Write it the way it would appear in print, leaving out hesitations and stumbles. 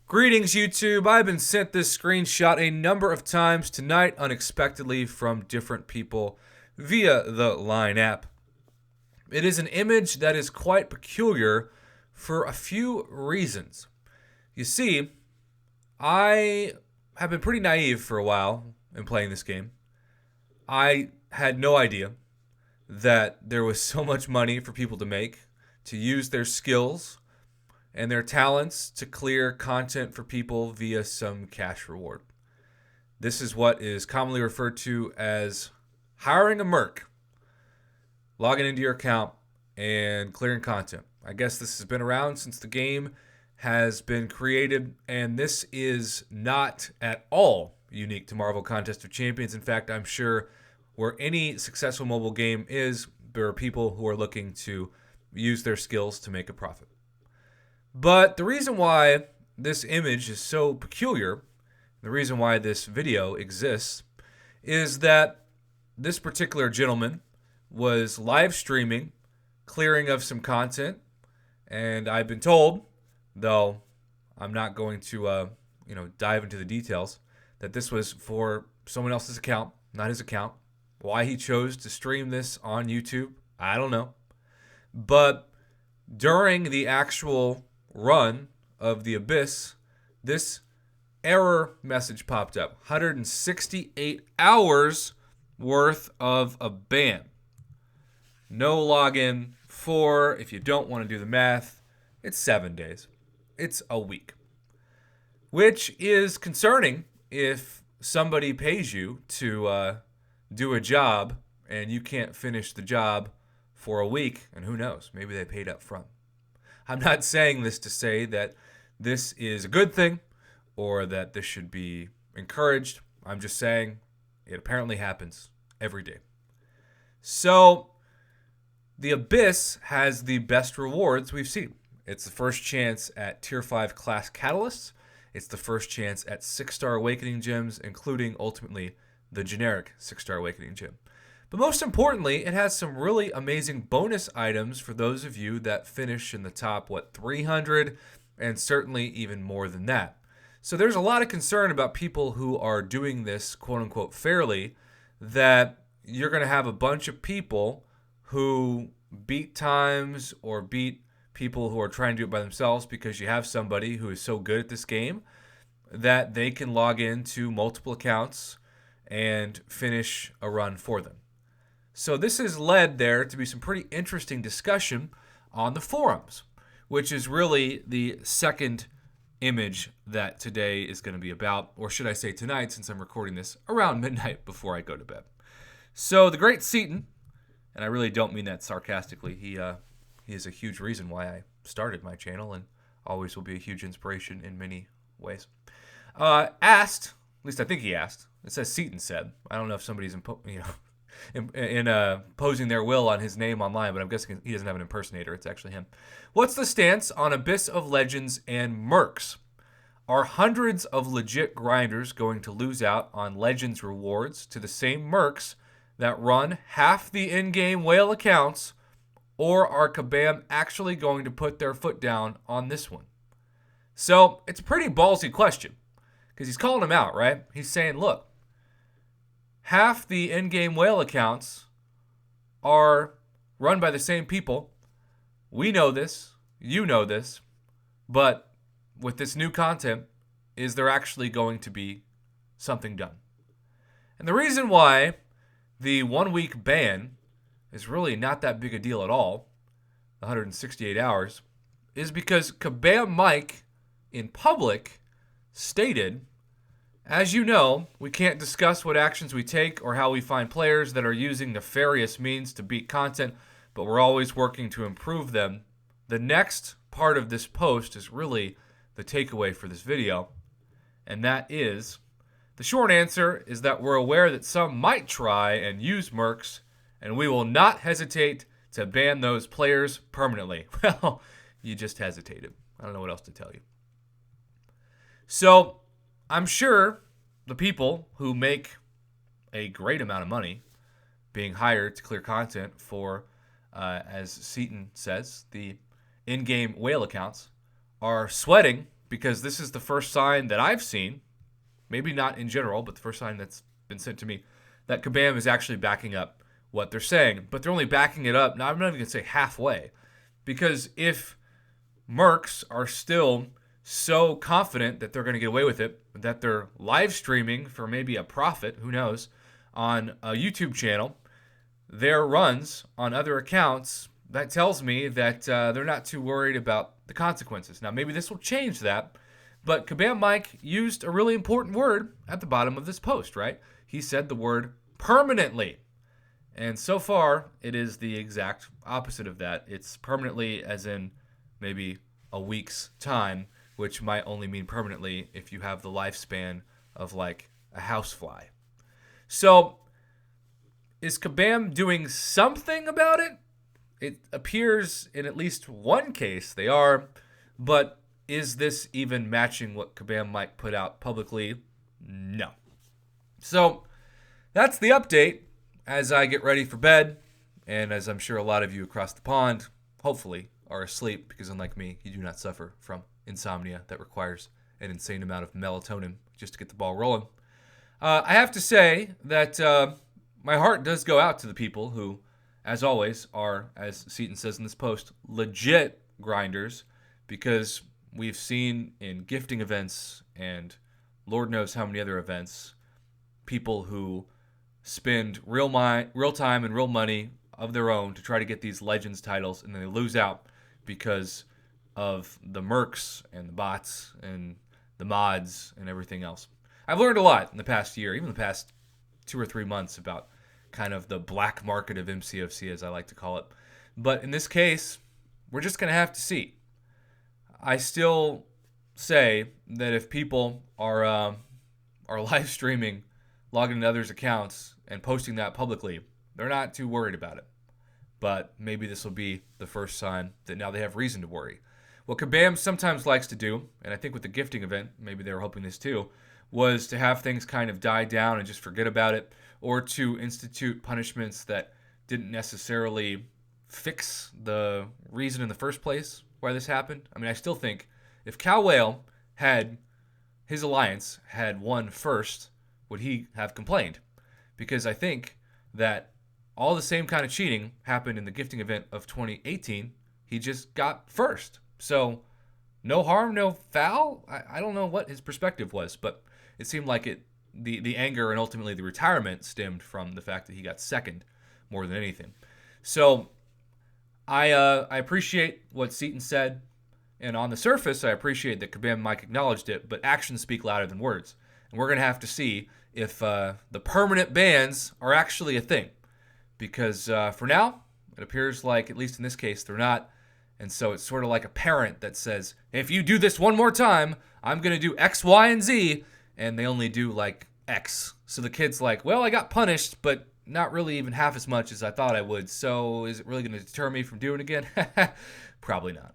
Greetings, YouTube. I've been sent this screenshot a number of times tonight, unexpectedly from different people via the Line app. It is an image that is quite peculiar for a few reasons. You see, I have been pretty naive for a while in playing this game. I had no idea that there was so much money for people to make, to use their skills and their talents to clear content for people via some cash reward. This is what is commonly referred to as hiring a merc, logging into your account and clearing content. I guess this has been around since the game has been created, and this is not at all unique to Marvel Contest of Champions. In fact, I'm sure where any successful mobile game is, there are people who are looking to use their skills to make a profit. But the reason why this image is so peculiar, the reason why this video exists, is that this particular gentleman was live streaming, clearing of some content, and I've been told, though I'm not going to dive into the details, that this was for someone else's account, not his account. Why he chose to stream this on YouTube, I don't know. But during the actual run of the Abyss, this error message popped up. 168 hours worth of a ban. No login for, if you don't want to do the math, it's 7 days. It's a week. Which is concerning if somebody pays you to do a job and you can't finish the job for a week, and who knows, maybe they paid up front. I'm not saying this to say that this is a good thing or that this should be encouraged. I'm just saying it apparently happens every day. So the Abyss has the best rewards we've seen. It's the first chance at Tier 5 class catalysts. It's the first chance at 6-star awakening gems, including ultimately the generic 6-star awakening gem. But most importantly, it has some really amazing bonus items for those of you that finish in the top, 300, and certainly even more than that. So there's a lot of concern about people who are doing this, quote-unquote, fairly, that you're going to have a bunch of people who beat times or beat people who are trying to do it by themselves because you have somebody who is so good at this game that they can log into multiple accounts and finish a run for them. So this has led there to be some pretty interesting discussion on the forums, which is really the second image that today is going to be about, or should I say tonight, since I'm recording this around midnight before I go to bed. So the great Seaton, and I really don't mean that sarcastically, he is a huge reason why I started my channel and always will be a huge inspiration in many ways, asked, at least I think he asked, it says Seaton said, I don't know if somebody's imposing their will on his name online, but I'm guessing he doesn't have an impersonator. It's actually him. What's the stance on Abyss of Legends and Mercs? Are hundreds of legit grinders going to lose out on Legends rewards to the same Mercs that run half the in-game whale accounts, or are Kabam actually going to put their foot down on this one? So it's a pretty ballsy question because he's calling them out, right? He's saying, look, half the in-game whale accounts are run by the same people. We know this. You know this. But with this new content, is there actually going to be something done? And the reason why the 1-week ban is really not that big a deal at all, 168 hours, is because Kabam Mike in public stated, as you know, we can't discuss what actions we take or how we find players that are using nefarious means to beat content, but we're always working to improve them. The next part of this post is really the takeaway for this video, and that is, the short answer is that we're aware that some might try and use Mercs, and we will not hesitate to ban those players permanently. Well, you just hesitated. I don't know what else to tell you. So I'm sure the people who make a great amount of money being hired to clear content for, as Seaton says, the in-game whale accounts are sweating because this is the first sign that I've seen, maybe not in general, but the first sign that's been sent to me, that Kabam is actually backing up what they're saying. But they're only backing it up, now I'm not even going to say halfway, because if Mercs are still so confident that they're going to get away with it, that they're live streaming for maybe a profit, who knows, on a YouTube channel, their runs on other accounts, that tells me that they're not too worried about the consequences. Now, maybe this will change that, but Kabam Mike used a really important word at the bottom of this post, right? He said the word permanently. And so far, it is the exact opposite of that. It's permanently as in maybe a week's time, which might only mean permanently if you have the lifespan of like a housefly. So, is Kabam doing something about it? It appears in at least one case they are, but is this even matching what Kabam might put out publicly? No. So, that's the update as I get ready for bed, and as I'm sure a lot of you across the pond, hopefully, are asleep, because unlike me, you do not suffer from insomnia that requires an insane amount of melatonin just to get the ball rolling. I have to say that my heart does go out to the people who, as always, are, as Seaton says in this post, legit grinders, because we've seen in gifting events and Lord knows how many other events, people who spend real time and real money of their own to try to get these Legends titles, and then they lose out because of the mercs and the bots and the mods and everything else. I've learned a lot in the past year, even the past 2 or 3 months, about kind of the black market of MCFC, as I like to call it. But in this case, we're just going to have to see. I still say that if people are live streaming, logging into others' accounts, and posting that publicly, they're not too worried about it. But maybe this will be the first sign that now they have reason to worry. What Kabam sometimes likes to do, and I think with the gifting event, maybe they were hoping this too, was to have things kind of die down and just forget about it, or to institute punishments that didn't necessarily fix the reason in the first place why this happened. I mean, I still think if Cal Whale had, his alliance had won first, would he have complained? Because I think that all the same kind of cheating happened in the gifting event of 2018. He just got first. So no harm, no foul. I don't know what his perspective was, but it seemed like the anger and ultimately the retirement stemmed from the fact that he got second more than anything. So I appreciate what Seaton said, and on the surface, I appreciate that Kabam Mike acknowledged it, but actions speak louder than words. And we're going to have to see if the permanent bans are actually a thing. Because for now, it appears like, at least in this case, they're not. And so it's sort of like a parent that says, if you do this one more time, I'm going to do X, Y, and Z. And they only do like X. So the kid's like, well, I got punished, but not really even half as much as I thought I would. So is it really going to deter me from doing it again? Probably not.